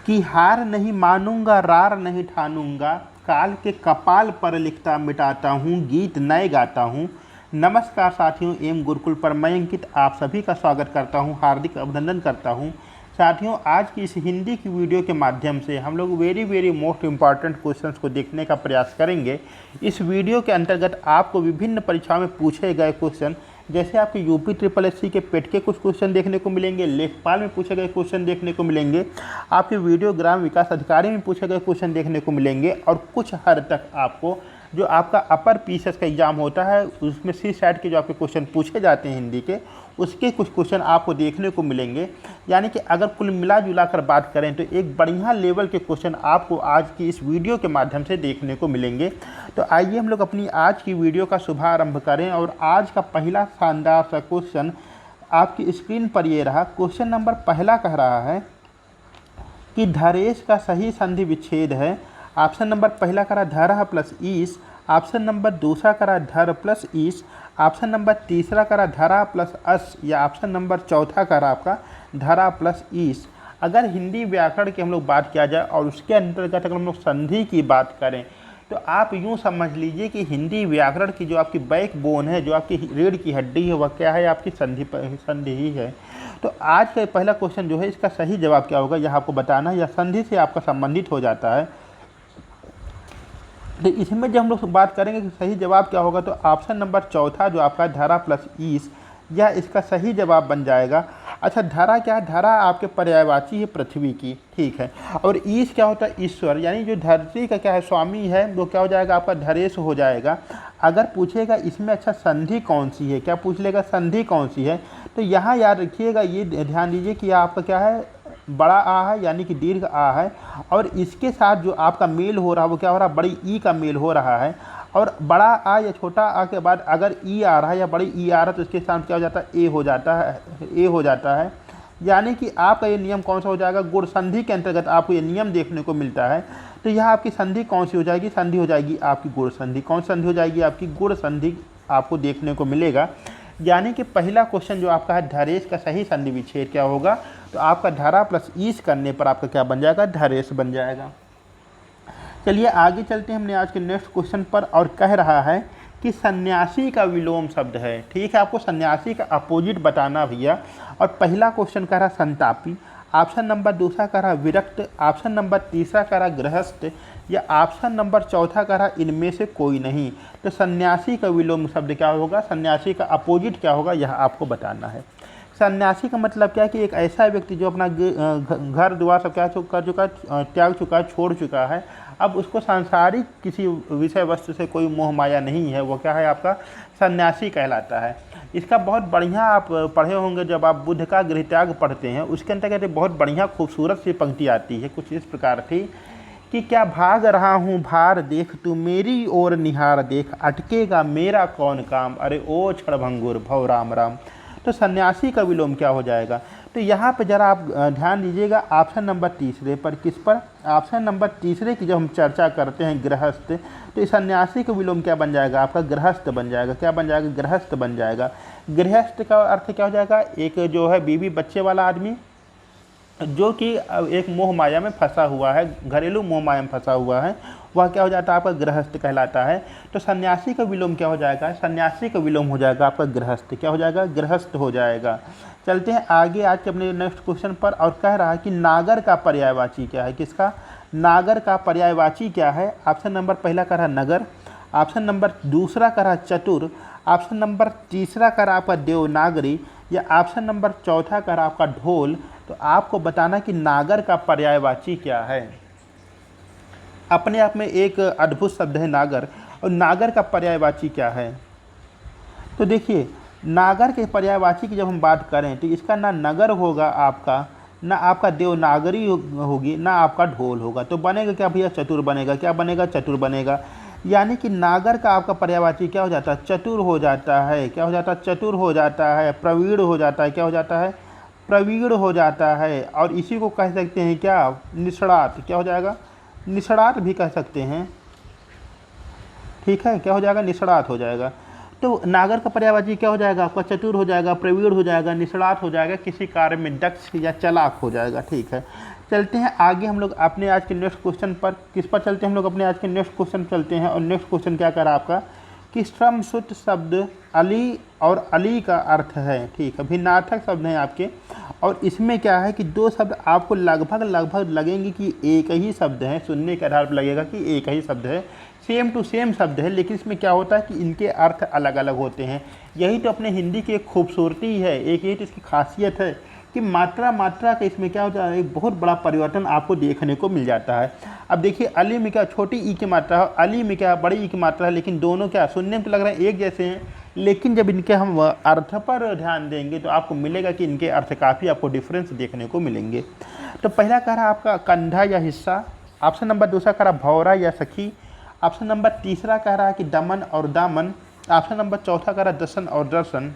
कि हार नहीं मानूंगा रार नहीं ठानूंगा, काल के कपाल पर लिखता मिटाता हूँ, गीत नए गाता हूँ। नमस्कार साथियों, एम गुरुकुल पर मैं अंकित आप सभी का स्वागत करता हूँ, हार्दिक अभिनंदन करता हूँ। साथियों, आज की इस हिंदी की वीडियो के माध्यम से हम लोग वेरी मोस्ट इम्पॉर्टेंट क्वेश्चंस को देखने का प्रयास करेंगे। इस वीडियो के अंतर्गत आपको विभिन्न परीक्षाओं में पूछे गए क्वेश्चन, जैसे आपके यूपी SSSC के पेट के कुछ क्वेश्चन देखने को मिलेंगे, लेखपाल में पूछे गए क्वेश्चन देखने को मिलेंगे, आपके वीडियो ग्राम विकास अधिकारी में पूछे गए क्वेश्चन देखने को मिलेंगे, और कुछ हद तक आपको जो आपका अपर PCS का एग्ज़ाम होता है उसमें CSAT के जो आपके क्वेश्चन पूछे जाते हैं हिंदी के, उसके कुछ क्वेश्चन आपको देखने को मिलेंगे। यानी कि अगर कुल मिला जुला कर बात करें तो एक बढ़िया लेवल के क्वेश्चन आपको आज की इस वीडियो के माध्यम से देखने को मिलेंगे। तो आइए हम लोग अपनी आज की वीडियो का शुभारंभ करें, और आज का पहला शानदार सा क्वेश्चन आपकी स्क्रीन पर ये रहा। क्वेश्चन नंबर पहला कह रहा है कि धरेश का सही संधि विच्छेद है। ऑप्शन नंबर पहला करा धर प्लस ईस, ऑप्शन नंबर दूसरा करा धर प्लस ईस, ऑप्शन नंबर तीसरा करा धरा प्लस अस, या ऑप्शन नंबर चौथा करा आपका धरा प्लस ईस। अगर हिंदी व्याकरण की हम लोग बात किया जाए और उसके अंतर्गत अगर हम लोग संधि की बात करें तो आप यूँ समझ लीजिए कि हिंदी व्याकरण की जो आपकी बैकबोन है, जो आपकी रीढ़ की हड्डी है, वह क्या है? आपकी संधि ही है। तो आज का पहला क्वेश्चन जो है, इसका सही जवाब क्या होगा यह आपको बताना है, या संधि से आपका संबंधित हो जाता है। तो इसमें जब हम लोग बात करेंगे कि सही जवाब क्या होगा, तो ऑप्शन नंबर चौथा जो आपका धरा प्लस ईस, यह इसका सही जवाब बन जाएगा। अच्छा, धरा क्या है? धरा आपके पर्यायवाची है पृथ्वी की, ठीक है। और ईश क्या होता है? ईश्वर, यानी जो धरती का क्या है स्वामी है, वो क्या हो जाएगा? आपका धरेश हो जाएगा। अगर पूछेगा इसमें अच्छा संधि कौन सी है, क्या पूछ लेगा संधि कौन सी है, तो यहाँ याद रखिएगा, ये ध्यान दीजिए कि आपका क्या है, बड़ा आ है यानी कि दीर्घ आ है, और इसके साथ जो आपका मेल हो रहा है वो क्या हो रहा है? बड़ी ई का मेल हो रहा है। और बड़ा आ या छोटा आ के बाद अगर ई आ रहा है या बड़ी ई आ रहा है तो इसके साथ क्या हो जाता है? ए हो जाता है, ए हो जाता है। यानी कि आपका ये नियम कौन सा हो जाएगा? गुण संधि के अंतर्गत आपको ये नियम देखने को मिलता है। तो यह आपकी संधि कौन सी हो जाएगी? संधि हो जाएगी आपकी गुण संधि। कौन संधि हो जाएगी? आपकी गुण संधि आपको देखने को मिलेगा। यानी कि पहला क्वेश्चन जो आपका है धरेश का सही संधि विच्छेद क्या होगा, तो आपका धरा प्लस ईस करने पर आपका क्या बन जाएगा? धरेश बन जाएगा। चलिए आगे चलते हैं हमने आज के नेक्स्ट क्वेश्चन पर, और कह रहा है कि सन्यासी का विलोम शब्द है। ठीक है, आपको सन्यासी का अपोजिट बताना भैया। और पहला क्वेश्चन कह रहा संतापी, ऑप्शन नंबर दूसरा कह रहा विरक्त, ऑप्शन नंबर तीसरा कह रहा गृहस्थ, या ऑप्शन नंबर चौथा कह रहा इनमें से कोई नहीं। तो सन्यासी का विलोम शब्द क्या होगा, सन्यासी का अपोजिट क्या होगा, यह आपको बताना है। सन्यासी का मतलब क्या है कि एक ऐसा व्यक्ति जो अपना घर द्वार सब क्या कर चुका, त्याग चुका, छोड़ चुका है, अब उसको सांसारिक किसी विषय वस्तु से कोई मोह माया नहीं है, वो क्या है? आपका सन्यासी कहलाता है। इसका बहुत बढ़िया आप पढ़े होंगे जब आप बुद्ध का गृहत्याग पढ़ते हैं, उसके अंतर्गत बहुत बढ़िया खूबसूरत सी पंक्ति आती है, कुछ इस प्रकार थी कि क्या भाग रहा हूँ भार देख, तू मेरी ओर निहार देख, अटकेगा मेरा कौन काम, अरे ओ क्षणभंगुर भव राम राम। तो सन्यासी का विलोम क्या हो जाएगा? तो यहाँ पे ज़रा आप ध्यान दीजिएगा ऑप्शन नंबर तीसरे पर। किस पर? ऑप्शन नंबर तीसरे की जब हम चर्चा करते हैं गृहस्थ, तो इस सन्यासी का विलोम क्या बन जाएगा? आपका गृहस्थ बन जाएगा। क्या बन जाएगा? गृहस्थ बन जाएगा। गृहस्थ का अर्थ क्या हो जाएगा? एक जो है बीवी बच्चे वाला आदमी जो कि एक मोह माया में फंसा हुआ है, घरेलू मोह माया में फंसा हुआ है, वह क्या हो जाता है? आपका गृहस्थ कहलाता है। तो सन्यासी का विलोम क्या हो जाएगा? सन्यासी का विलोम हो जाएगा आपका गृहस्थ। क्या हो जाएगा? गृहस्थ हो जाएगा। चलते हैं आगे आज के अपने नेक्स्ट क्वेश्चन पर, और कह रहा है कि नागर का पर्यायवाची क्या है? किसका? नागर का पर्यायवाची क्या है? ऑप्शन नंबर पहला कह रहा नगर, ऑप्शन नंबर दूसरा कह रहा चतुर, ऑप्शन नंबर तीसरा कह रहा आपका देवनागरी, या ऑप्शन नंबर चौथा कह रहा आपका ढोल। तो आपको बताना कि नागर का पर्यायवाची क्या है। अपने आप में एक अद्भुत शब्द है नागर, और नागर का पर्यायवाची क्या है? तो देखिए, नागर के पर्यायवाची की जब हम बात करें तो इसका ना नगर होगा आपका, ना आपका देवनागरी होगी, ना आपका ढोल होगा। तो बनेगा क्या भैया? चतुर बनेगा। क्या बनेगा? चतुर बनेगा। यानी कि नागर का आपका पर्यायवाची क्या हो जाता है? चतुर हो जाता है। क्या हो जाता है? चतुर हो जाता है। प्रवीण हो जाता है। क्या हो जाता है? प्रवीण हो जाता है। और इसी को कह सकते हैं क्या? निष्णात। क्या हो जाएगा? निष्णात भी कह सकते हैं। ठीक है, क्या हो जाएगा? निष्णात हो जाएगा। तो नागर का पर्यायवाची क्या हो जाएगा आपका? चतुर हो जाएगा, प्रवीण हो जाएगा, निष्णात हो जाएगा, किसी कार्य में दक्ष या चालाक हो जाएगा। ठीक है, चलते हैं आगे हम लोग अपने आज के नेक्स्ट क्वेश्चन पर। किस पर चलते हैं हम लोग? अपने आज के नेक्स्ट क्वेश्चन चलते हैं। और नेक्स्ट क्वेश्चन क्या कर रहा है आपका कि श्रमसूत्र शब्द अली और अली का अर्थ है। ठीक है, भिन्नार्थक शब्द हैं आपके, और इसमें क्या है कि दो शब्द आपको लगभग लगेंगे कि एक ही शब्द है, सुनने के आधार पर लगेगा कि एक ही शब्द है, सेम टू सेम शब्द है, लेकिन इसमें क्या होता है कि इनके अर्थ अलग अलग होते हैं। यही तो अपने हिंदी की एक खूबसूरती है, एक यही तो इसकी खासियत है कि मात्रा का इसमें क्या होता है, एक बहुत बड़ा परिवर्तन आपको देखने को मिल जाता है। अब देखिए अली में क्या छोटी ई की मात्रा है, अली में क्या बड़ी ई की मात्रा है, लेकिन दोनों क्या सुनने में तो लग रहे हैं एक जैसे हैं, लेकिन जब इनके हम अर्थ पर ध्यान देंगे तो आपको मिलेगा कि इनके अर्थ काफ़ी आपको डिफरेंस देखने को मिलेंगे। तो पहला कह रहा आपका कंधा या हिस्सा, ऑप्शन नंबर दूसरा कह रहा भौरा या सखी, ऑप्शन नंबर तीसरा कह रहा है कि दमन और दामन, ऑप्शन नंबर चौथा कह रहा है दर्शन और दर्शन।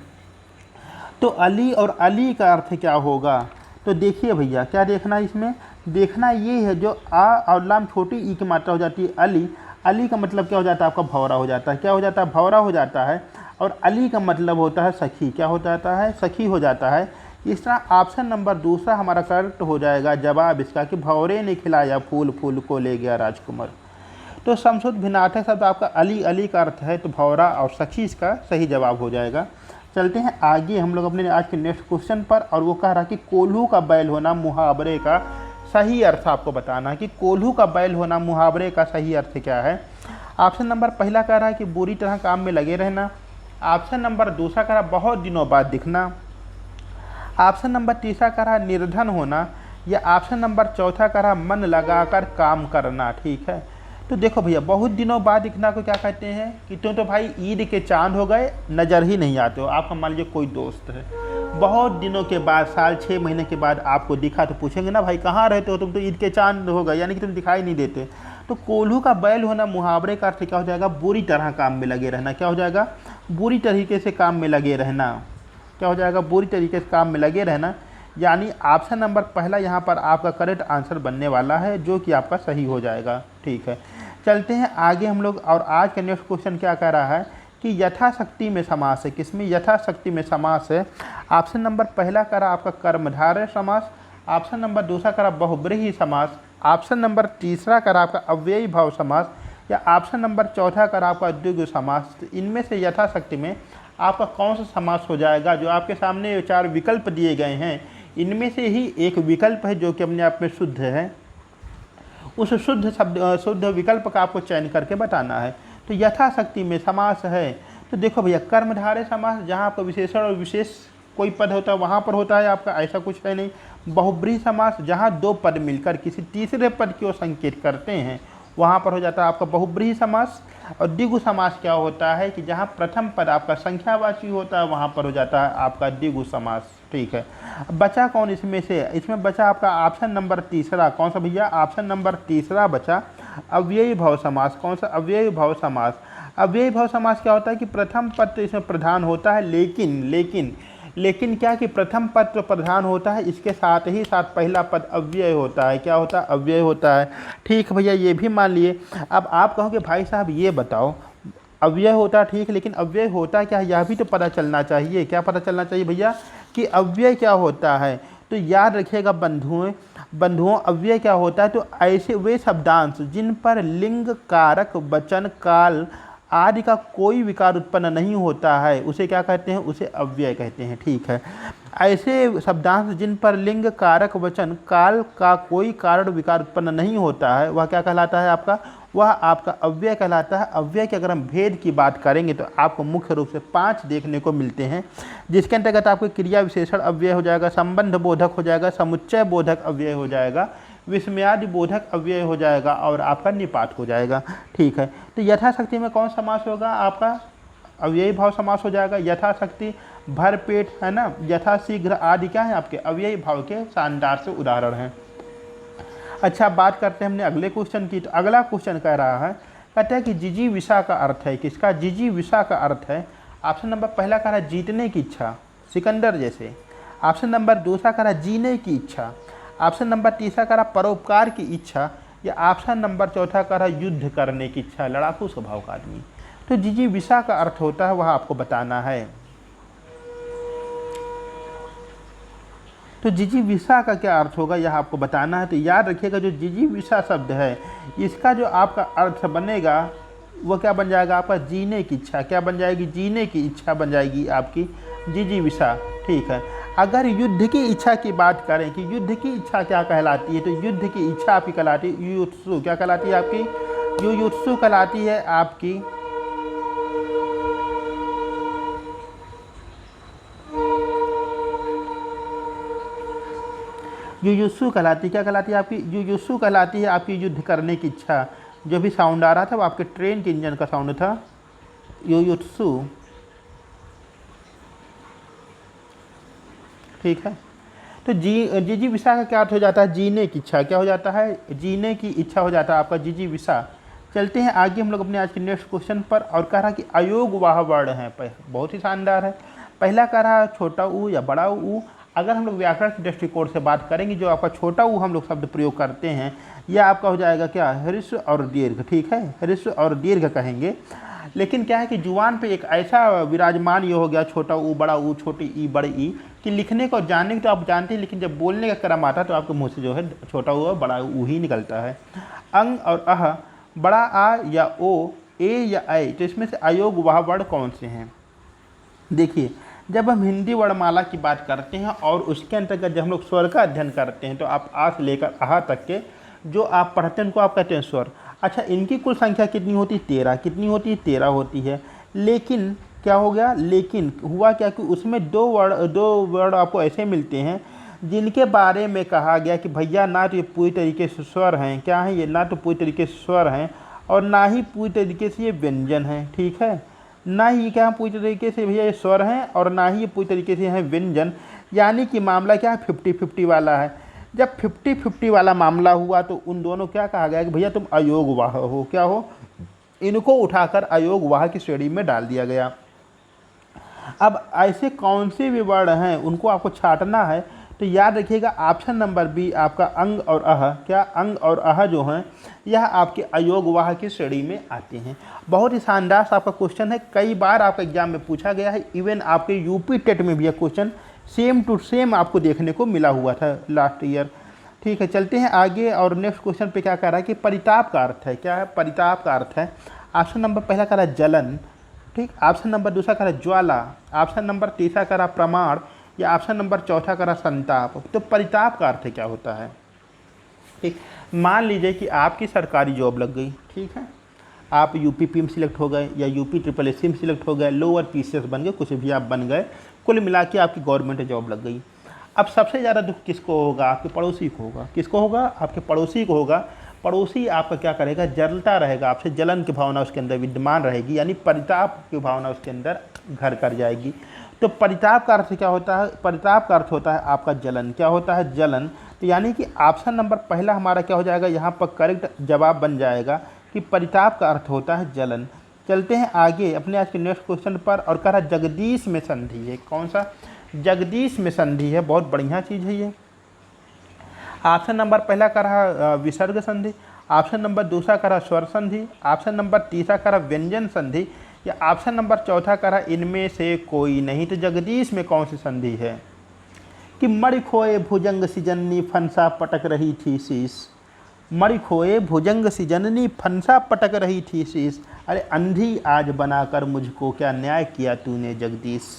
तो अली और अली का अर्थ क्या होगा? तो देखिए भैया क्या देखना है इसमें, देखना ये है जो आ और लाम छोटी ई की मात्रा हो जाती है अली, अली का मतलब क्या हो जाता है आपका भौरा हो जाता है, क्या हो जाता है भौरा हो जाता है, और अली का मतलब होता है सखी, क्या हो जाता है सखी हो जाता है। इस तरह ऑप्शन नंबर दूसरा हमारा करेक्ट हो जाएगा जवाब इसका कि भौरे ने खिलाया फूल, फूल को ले गया राजकुमार। तो समशुद्ध भिन्नार्थक शब्द आपका अली, अली का अर्थ है, तो भौरा और सखी इसका सही जवाब हो जाएगा। चलते हैं आगे हम लोग अपने आज के नेक्स्ट क्वेश्चन पर, और वो कह रहा कि कोल्हू का बैल होना मुहावरे का सही अर्थ आपको बताना है कि कोल्हू का बैल होना मुहावरे का सही अर्थ क्या है। ऑप्शन नंबर पहला कह रहा है कि बुरी तरह काम में लगे रहना, ऑप्शन नंबर दूसरा कह रहा बहुत दिनों बाद दिखना, ऑप्शन नंबर तीसरा कह रहा निर्धन होना, या ऑप्शन नंबर चौथा कह रहा मन लगाकर काम करना। ठीक है, तो देखो भैया बहुत दिनों बाद दिखना को क्या कहते हैं कि तुम तो भाई ईद के चांद हो गए, नज़र ही नहीं आते हो। आपका मान लीजिए कोई दोस्त है, बहुत दिनों के बाद, साल 6 महीने के बाद आपको दिखा, तो पूछेंगे ना भाई कहाँ रहते हो, तुम तो ईद के चांद हो गए, यानी कि तुम दिखाई नहीं देते। तो कोल्हू का बैल होना मुहावरे का अर्थ क्या हो जाएगा? बुरी तरह काम में लगे रहना। क्या हो जाएगा? बुरी तरीके से काम में लगे रहना। क्या हो जाएगा? बुरी तरीके से काम में लगे रहना, यानी ऑप्शन नंबर पहला यहाँ पर आपका करेक्ट आंसर बनने वाला है, जो कि आपका सही हो जाएगा। ठीक है, चलते हैं आगे हम लोग, और आज का नेक्स्ट क्वेश्चन क्या कह रहा है कि यथाशक्ति में समास है। किसमें यथाशक्ति में समास है? ऑप्शन नंबर पहला कह रहा आपका कर्मधारय समास, ऑप्शन नंबर दूसरा कह रहा बहुब्रीहि समास, ऑप्शन नंबर तीसरा कह रहा आपका अव्ययी भाव समास, या ऑप्शन नंबर चौथा कह रहा आपका द्विगु समास। तो इनमें से यथाशक्ति में आपका कौन सा समास हो जाएगा? जो आपके सामने 4 विकल्प दिए गए हैं, इनमें से ही एक विकल्प है जो कि अपने आप में शुद्ध है, उस शुद्ध विकल्प का आपको चयन करके बताना है। तो यथाशक्ति में समास है, तो देखो भैया कर्मधारय समास, जहाँ आपका विशेषण और विशेष कोई पद होता है वहाँ पर होता है आपका, ऐसा कुछ है नहीं। बहुब्रीहि समास, जहाँ 2 पद मिलकर किसी तीसरे पद की ओर संकेत करते हैं, वहाँ पर हो जाता है आपका बहुब्रीहि समास। और द्विगु समास क्या होता है कि जहाँ प्रथम पद आपका संख्यावाची होता है, वहाँ पर हो जाता है आपका द्विगु समास। ठीक है, बचा कौन इसमें से? इसमें बचा आपका ऑप्शन नंबर तीसरा, कौन सा भैया? ऑप्शन नंबर तीसरा बचा अव्ययी भाव समास। कौन सा? अव्ययी भाव समास। अव्ययी भाव समास क्या होता है कि प्रथम पद तो इसमें प्रधान होता है, लेकिन क्या कि प्रथम पद तो प्रधान होता है, इसके साथ ही साथ पहला पद अव्यय होता है। क्या होता है? अव्यय होता है। ठीक है भैया, ये भी मान लिए। अब आप कहोगे भाई साहब ये बताओ, अव्यय होता है ठीक, लेकिन अव्यय होता क्या है यह भी तो पता चलना चाहिए। क्या पता चलना चाहिए भैया कि अव्यय क्या होता है? तो याद रखिएगा बंधुओं अव्यय क्या होता है? तो ऐसे वे शब्दांश जिन पर लिंग, कारक, वचन, काल आदि का कोई विकार उत्पन्न नहीं होता है, उसे क्या कहते हैं? उसे अव्यय कहते हैं। ठीक है, ऐसे शब्दांश जिन पर लिंग, कारक, वचन, काल का कोई कारण विकार उत्पन्न नहीं होता है, वह क्या कहलाता है आपका? वह आपका अव्यय कहलाता है। अव्यय के अगर हम भेद की बात करेंगे तो आपको मुख्य रूप से 5 देखने को मिलते हैं, जिसके अंतर्गत आपको क्रिया विशेषण अव्यय हो जाएगा, संबंध बोधक हो जाएगा, समुच्चय बोधक अव्यय हो जाएगा, विस्मयादि बोधक अव्यय हो जाएगा, और आपका निपात हो जाएगा। ठीक है, तो यथाशक्ति में कौन समास होगा? आपका अव्ययी भाव समास हो जाएगा। यथाशक्ति, भरपेट, है ना, यथाशीघ्र आदि क्या है आपके अव्ययी भाव के शानदार से उदाहरण हैं। अच्छा, बात करते हैं हमने अगले क्वेश्चन की। तो अगला क्वेश्चन कह रहा है, कहता है कि जिजीविषा का अर्थ है। किसका? जिजीविषा का अर्थ है। ऑप्शन नंबर पहला कह रहा है जीतने की इच्छा, सिकंदर जैसे। ऑप्शन नंबर दूसरा कह रहा है जीने की इच्छा, ऑप्शन नंबर तीसरा कह रहा परोपकार की इच्छा, या ऑप्शन नंबर चौथा कह रहा युद्ध करने की इच्छा, लड़ाकू स्वभाव का आदमी। तो जिजीविषा का अर्थ होता है वह आपको बताना है। तो जिजीविषा का क्या अर्थ होगा यह आपको बताना है। तो याद रखिएगा जो जिजीविषा शब्द है इसका जो आपका अर्थ बनेगा वो क्या बन जाएगा आपका जीने की इच्छा। क्या बन जाएगी? जीने की इच्छा बन जाएगी आपकी जिजीविषा। ठीक है। अगर युद्ध की इच्छा की बात करें कि युद्ध की इच्छा क्या कहलाती है, तो युद्ध की इच्छा आपकी कहलाती है युयुत्सु। क्या कहलाती है आपकी? युयुत्सु कहलाती है आपकी। युयुत्सु कहलाती है, क्या कहलाती है आपकी? युयुत्सु कहलाती है आपकी युद्ध करने की इच्छा। जो भी साउंड आ रहा था वो आपके ट्रेन के इंजन का साउंड था, युयुत्सु। ठीक है। तो जिजीविषा का क्या अर्थ हो जाता है? जीने की इच्छा। क्या हो जाता है? जीने की इच्छा हो जाता है आपका जिजीविषा। चलते हैं आगे हम लोग अपने आज के नेक्स्ट क्वेश्चन पर। और कह रहा कि अयोगवाह वर्ण है, बहुत ही शानदार है। पहला कह रहा छोटा ऊ या बड़ा ऊ। अगर हम लोग व्याकरण के दृष्टिकोण से बात करेंगे, जो आपका छोटा ऊ हम लोग शब्द प्रयोग करते हैं यह आपका हो जाएगा क्या? ह्रस्व और दीर्घ। ठीक है, ह्रस्व और दीर्घ कहेंगे। लेकिन क्या है कि जुबान पे एक ऐसा विराजमान ये हो गया छोटा ऊ बड़ा ऊ छोटी ई बड़ी ई कि लिखने को जानने तो आप जानते हैं, लेकिन जब बोलने का क्रम आता है तो आपके मुँह से जो है छोटा ऊ और बड़ा ऊ ही निकलता है। अंग और अह, बड़ा आ या ओ, ए या ऐ, तो इसमें से अयोगवाह वर्ण कौन से हैं? देखिए, जब हम हिंदी वर्णमाला की बात करते हैं और उसके अंतर्गत जब हम लोग स्वर का अध्ययन करते हैं तो आप आ से लेकर आहा तक के जो आप पढ़ते हैं उनको आप कहते हैं स्वर। अच्छा, इनकी कुल संख्या कितनी होती है? 13। कितनी होती है? 13 होती है। लेकिन क्या हो गया? लेकिन हुआ क्या कि उसमें दो वर्ड आपको ऐसे मिलते हैं जिनके बारे में कहा गया कि भैया ना तो ये पूरी तरीके से स्वर हैं, क्या है ये? ना तो पूरी तरीके से स्वर हैं और ना ही पूरी तरीके से ये व्यंजन हैं। ठीक है, ना ही क्या पूरी तरीके से भैया ये स्वर हैं और ना ही ये पूरी तरीके से हैं व्यंजन। यानी कि मामला क्या है? 50-50 वाला है। जब 50-50 वाला मामला हुआ तो उन दोनों क्या कहा गया कि भैया तुम अयोगवाह हो। क्या हो? इनको उठाकर अयोगवाह की श्रेणी में डाल दिया गया। अब ऐसे कौन से भी वर्ण हैं उनको आपको छांटना है। तो याद रखिएगा ऑप्शन नंबर बी आपका अंग और अह। क्या? अंग और अह जो हैं यह आपके अयोगवाह की श्रेणी में आते हैं। बहुत ही शानदार आपका क्वेश्चन है, कई बार आपका एग्जाम में पूछा गया है। इवन आपके यूपी टेट में भी यह क्वेश्चन सेम टू सेम आपको देखने को मिला हुआ था लास्ट ईयर। ठीक है, चलते हैं आगे और नेक्स्ट क्वेश्चन पे क्या कह रहा है कि परिताप का अर्थ है। क्या है? परिताप का अर्थ है ऑप्शन नंबर पहला कह रहा है जलन। ठीक, ऑप्शन नंबर दूसरा कह रहा है ज्वाला, ऑप्शन नंबर तीसरा कह रहा प्रमाण या ऑप्शन नंबर चौथा कह रहा संताप। तो परिताप का अर्थ क्या होता है? ठीक, मान लीजिए कि आपकी सरकारी जॉब लग गई। ठीक है, आप यूपी में सिलेक्ट हो गए या यूपी SSC में सिलेक्ट हो गए, लोअर PCS बन गए, कुछ भी आप बन गए, कुल मिला के आपकी गवर्नमेंट जॉब लग गई। अब सबसे ज़्यादा दुख किसको होगा? आपके पड़ोसी को होगा। किसको होगा? आपके पड़ोसी को होगा। पड़ोसी आपका क्या करेगा? जलता रहेगा, आपसे जलन की भावना उसके अंदर विद्यमान रहेगी, यानी परिताप की भावना उसके अंदर घर कर जाएगी। तो परिताप का अर्थ क्या होता है? परिताप का अर्थ होता है आपका जलन। क्या होता है? जलन। तो यानी कि ऑप्शन नंबर पहला हमारा क्या हो जाएगा? यहाँ पर करेक्ट जवाब बन जाएगा कि परिताप का अर्थ होता है जलन। चलते हैं आगे अपने आज के नेक्स्ट क्वेश्चन पर। और कह रहा जगदीश में संधि है। कौन सा? जगदीश में संधि है, बहुत बढ़िया चीज़ है ये। ऑप्शन नंबर पहला कह रहा विसर्ग संधि, ऑप्शन नंबर दूसरा कह रहा स्वर संधि, ऑप्शन नंबर तीसरा कह रहा व्यंजन संधि या ऑप्शन नंबर चौथा कह रहा इनमें से कोई नहीं। तो जगदीश में कौन सी संधि है? कि मणि खोए भुजंग सिजन्नी फंसा पटक रही थी शीश। मणि खोए भुजंग सिजन्नी फंसा पटक रही थी शीश। अरे अंधी आज बनाकर मुझको क्या न्याय किया तूने जगदीश।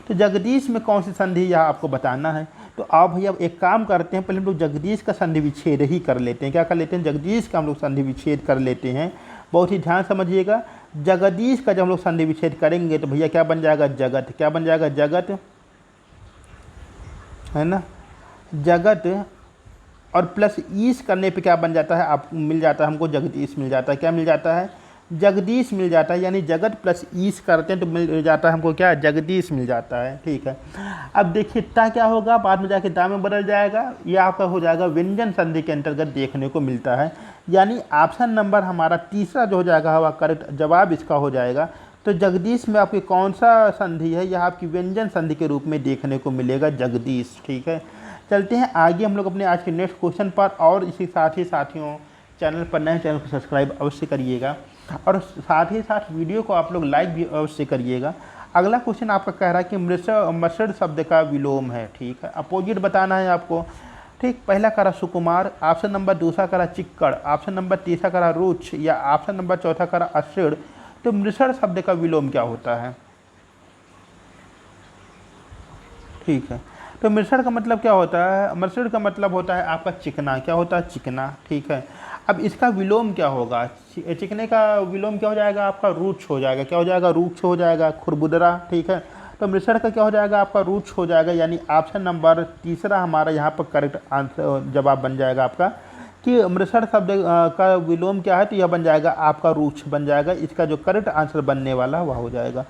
तो जगदीश में कौन सी संधि यह आपको बताना है। तो आप भैया एक काम करते हैं, पहले हम लोग जगदीश का संधि विच्छेद ही कर लेते हैं। क्या कर लेते हैं? जगदीश का हम लोग संधि विच्छेद कर लेते हैं। बहुत ही ध्यान समझिएगा, जगदीश का जब हम लोग संधि विच्छेद करेंगे तो भैया क्या बन जाएगा? जगत। क्या बन जाएगा? जगत, है ना, जगत। और प्लस ईस करने पे क्या बन जाता है? आप मिल जाता है हमको जगदीश मिल जाता है। क्या मिल जाता है? जगदीश मिल जाता है। यानी जगत प्लस ईस करते हैं तो मिल जाता है हमको क्या? जगदीश मिल जाता है। ठीक है, अब देखिए ता क्या होगा, बाद में जाके दा में बदल जाएगा। ये आपका हो जाएगा व्यंजन संधि के अंतर्गत देखने को मिलता है। यानी ऑप्शन नंबर हमारा तीसरा जो हो जाएगा हवा करेक्ट जवाब इसका हो जाएगा। तो जगदीश में आपकी कौन सा संधि है? यह आपकी व्यंजन संधि के रूप में देखने को मिलेगा, जगदीश। ठीक है, चलते हैं आगे हम लोग अपने आज के नेक्स्ट क्वेश्चन पर। और इसी साथ ही साथियों, चैनल पर नए चैनल को सब्सक्राइब अवश्य करिएगा। और साथ ही साथ वीडियो को आप लोग लाइक भी अवश्य करिएगा। अगला क्वेश्चन आपका कह रहा है कि मसड़ शब्द का विलोम है, ठीक है, अपोजिट बताना है आपको। ठीक, पहला करा सुकुमार, ऑप्शन नंबर दूसरा करा चिक्कड़, ऑप्शन नंबर तीसरा करा रुच, या ऑप्शन नंबर चौथा करा असिड़। तो मृषण शब्द का विलोम क्या होता है? ठीक है, तो मृषण का मतलब क्या होता है? मृषण का मतलब होता है आपका चिकना। क्या होता है? चिकना। ठीक है, अब इसका विलोम क्या होगा? चिकने का विलोम क्या हो जाएगा आपका? रूक्ष हो जाएगा। क्या हो जाएगा? रूक्ष हो जाएगा, खुरबुदरा। ठीक है, तो मृषण का क्या हो जाएगा आपका? रूक्ष हो जाएगा, यानी ऑप्शन नंबर तीसरा हमारा यहाँ पर करेक्ट आंसर जवाब बन जाएगा आपका कि मृषण शब्द का विलोम क्या है, तो यह बन जाएगा आपका रूक्ष बन जाएगा। इसका जो करेक्ट आंसर बनने वाला वह हो जाएगा।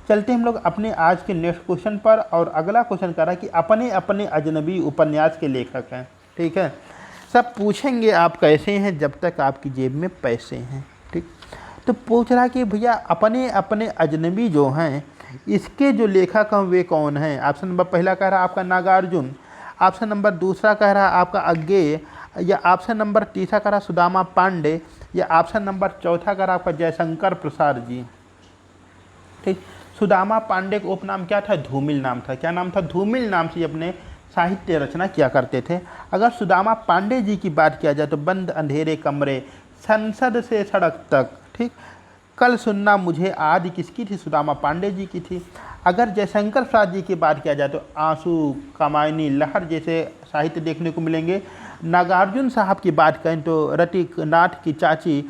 चलते हम लोग अपने आज के नेक्स्ट क्वेश्चन पर, और अगला क्वेश्चन कह रहा है कि अपने अपने अजनबी उपन्यास के लेखक हैं। ठीक है, सब पूछेंगे आप कैसे हैं जब तक आपकी जेब में पैसे हैं। ठीक, तो पूछ रहा कि भैया अपने अपने अजनबी जो हैं इसके जो लेखक हैं वे कौन हैं? ऑप्शन नंबर पहला कह रहा आपका नागार्जुन, ऑप्शन नंबर दूसरा कह रहा आपका अज्ञेय, या ऑप्शन नंबर तीसरा कह रहा सुदामा पांडे, या ऑप्शन नंबर चौथा कह रहा आपका जयशंकर प्रसाद जी। ठीक, सुदामा पांडे का उपनाम क्या था? धूमिल नाम था। क्या नाम था? धूमिल नाम से अपने साहित्य रचना किया करते थे। अगर सुदामा पांडे जी की बात किया जाए तो बंद अंधेरे कमरे, संसद से सड़क तक, ठीक, कल सुनना मुझे आदि किसकी थी? सुदामा पांडे जी की थी। अगर जयशंकर प्रसाद जी की बात किया जाए तो आंसू, कामायनी, लहर जैसे साहित्य देखने को मिलेंगे। नागार्जुन साहब की बात करें तो रतिक नाथ की चाची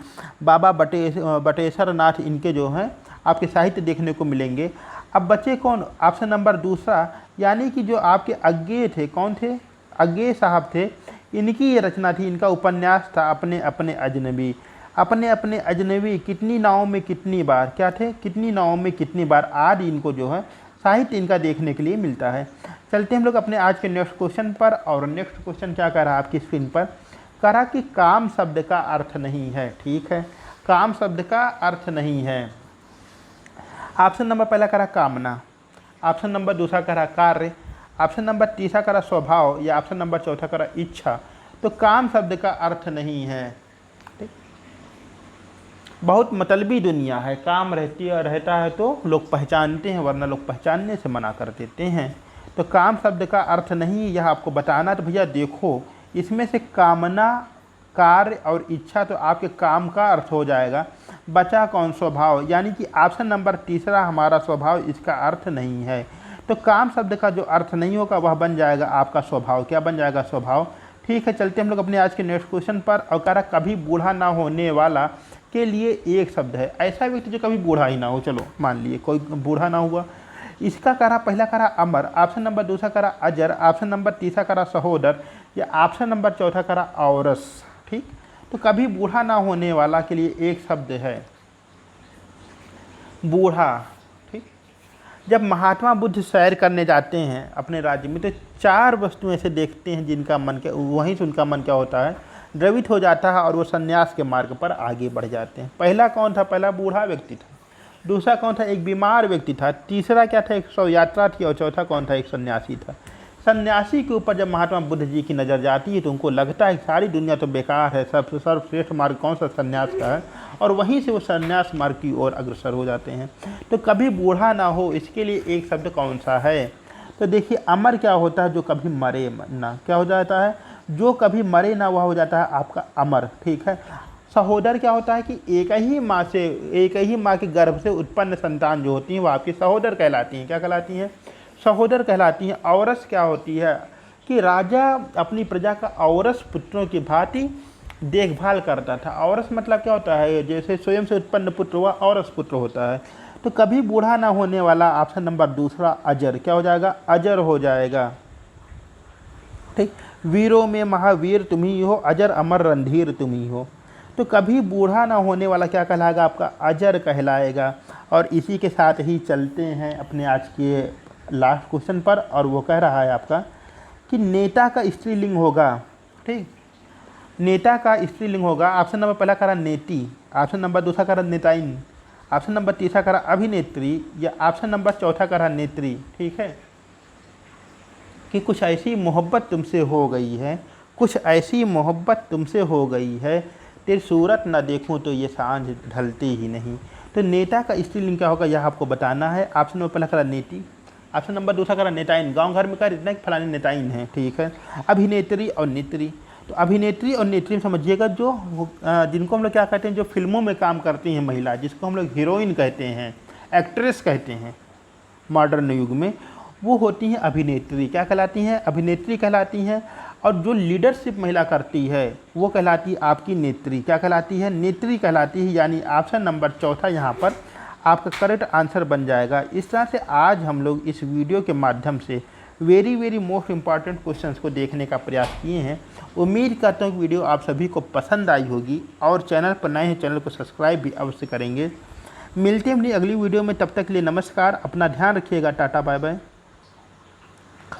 बाबा बटेश्वर नाथ, इनके जो हैं आपके साहित्य देखने को मिलेंगे। अब बचे कौन? ऑप्शन नंबर दूसरा, यानी कि जो आपके अज्ञेय थे, कौन थे? अज्ञेय साहब थे। इनकी ये रचना थी, इनका उपन्यास था अपने अपने अजनबी। अपने अपने अजनबी कितनी नावों में कितनी बार, क्या थे? कितनी नावों में कितनी बार, आदि इनको जो है साहित्य इनका देखने के लिए मिलता है। चलते हम लोग अपने आज के नेक्स्ट क्वेश्चन पर, और नेक्स्ट क्वेश्चन क्या कह रहा है आपकी स्क्रीन पर? कह रहा कि काम शब्द का अर्थ नहीं है। ठीक है, काम शब्द का अर्थ नहीं है। ऑप्शन नंबर पहला करा कामना, ऑप्शन नंबर दूसरा करा कार्य, ऑप्शन नंबर तीसरा करा स्वभाव, या ऑप्शन नंबर चौथा करा इच्छा। तो काम शब्द का अर्थ नहीं है। ठीक, बहुत मतलबी दुनिया है। काम रहता है तो लोग पहचानते हैं, वरना लोग पहचानने से मना कर देते हैं। तो काम शब्द का अर्थ नहीं, यह आपको बताना। तो भैया देखो, इसमें से कामना, कार्य और इच्छा तो आपके काम का अर्थ हो जाएगा। बचा कौन? स्वभाव, यानी कि ऑप्शन नंबर तीसरा हमारा स्वभाव इसका अर्थ नहीं है। तो काम शब्द का जो अर्थ नहीं होगा वह बन जाएगा आपका स्वभाव। क्या बन जाएगा? स्वभाव। ठीक है, चलते हम लोग अपने आज के नेक्स्ट क्वेश्चन पर, और कह रहा कभी बूढ़ा ना होने वाला के लिए एक शब्द है। ऐसा व्यक्ति जो कभी बूढ़ा ही ना हो, चलो मान लिए कोई बूढ़ा ना हुआ, इसका करा पहला करा अमर, ऑप्शन नंबर दूसरा करा अजर, ऑप्शन नंबर तीसरा करा सहोदर, या ऑप्शन नंबर चौथा करा औरस। ठीक, तो कभी बूढ़ा ना होने वाला के लिए एक शब्द है बूढ़ा। ठीक, जब महात्मा बुद्ध सैर करने जाते हैं अपने राज्य में तो चार वस्तुएं ऐसे देखते हैं जिनका मन के वहीं से उनका मन क्या होता है? द्रवित हो जाता है, और वो सन्यास के मार्ग पर आगे बढ़ जाते हैं। पहला कौन था? पहला बूढ़ा व्यक्ति था। दूसरा कौन था? एक बीमार व्यक्ति था। तीसरा क्या था? एक शव यात्रा थी। और चौथा कौन था? एक सन्यासी था। सन्यासी के ऊपर जब महात्मा बुद्ध जी की नज़र जाती है तो उनको लगता है कि सारी दुनिया तो बेकार है, सबसे सर्वश्रेष्ठ मार्ग कौन सा? सन्यास का है, और वहीं से वो सन्यास मार्ग की ओर अग्रसर हो जाते हैं। तो कभी बूढ़ा ना हो, इसके लिए एक शब्द कौन सा है? तो देखिए, अमर क्या होता है? जो कभी मरे ना। क्या हो जाता है? जो कभी मरे ना, वह हो जाता है आपका अमर। ठीक है, सहोदर क्या होता है कि एक ही माँ के गर्भ से उत्पन्न संतान जो होती हैं वो आपकी सहोदर कहलाती हैं। क्या कहलाती हैं? सहोदर कहलाती हैं। औरस क्या होती है कि राजा अपनी प्रजा का औरस पुत्रों की भांति देखभाल करता था। औरस मतलब क्या होता है? जैसे स्वयं से उत्पन्न पुत्र हुआ, औरस पुत्र होता है। तो कभी बूढ़ा ना होने वाला ऑप्शन नंबर दूसरा अजर। क्या हो जाएगा? अजर हो जाएगा। ठीक, वीरों में महावीर तुम ही हो, अजर अमर रणधीर तुम ही हो। तो कभी बूढ़ा ना होने वाला क्या कहलाएगा? आपका अजर कहलाएगा। और इसी के साथ ही चलते हैं अपने आज के लास्ट क्वेश्चन पर, और वो कह रहा है आपका कि नेता का स्त्रीलिंग होगा। ठीक, नेता का स्त्रीलिंग होगा। ऑप्शन नंबर पहला करा नेती, ऑप्शन नंबर दूसरा करा नेताइन, ऑप्शन नंबर तीसरा करा अभिनेत्री, या ऑप्शन नंबर चौथा करा नेत्री। ठीक है, कि कुछ ऐसी मोहब्बत तुमसे हो गई है, कुछ ऐसी मोहब्बत तुमसे हो गई है, तेरी सूरत न देखूं तो ये सांझ ढलती ही नहीं। तो नेता का स्त्रीलिंग क्या होगा यह आपको बताना है। ऑप्शन नंबर पहला करा नेती, ऑप्शन नंबर दूसरा करा नेताइन, गांव घर में कर इतना कि फलानी नेताइन है, ठीक है। अभिनेत्री और नेत्री, तो अभिनेत्री और नेत्री में समझिएगा जो जिनको हम लोग क्या कहते हैं, जो फिल्मों में काम करती हैं महिला, जिसको हम लोग हीरोइन कहते हैं, एक्ट्रेस कहते हैं मॉडर्न युग में, वो होती हैं अभिनेत्री। क्या कहलाती हैं? अभिनेत्री कहलाती हैं। और जो लीडरशिप महिला करती है वो कहलाती है आपकी नेत्री। क्या कहलाती है? नेत्री कहलाती है। यानी ऑप्शन नंबर चौथा यहाँ पर आपका करेक्ट आंसर बन जाएगा। इस तरह से आज हम लोग इस वीडियो के माध्यम से वेरी मोस्ट इम्पॉर्टेंट क्वेश्चंस को देखने का प्रयास किए हैं। उम्मीद करता हूँ कि वीडियो आप सभी को पसंद आई होगी, और चैनल पर नए हैं चैनल को सब्सक्राइब भी अवश्य करेंगे। मिलते हैं अपनी अगली वीडियो में, तब तक के लिए नमस्कार, अपना ध्यान रखिएगा, टाटा बाय बाय।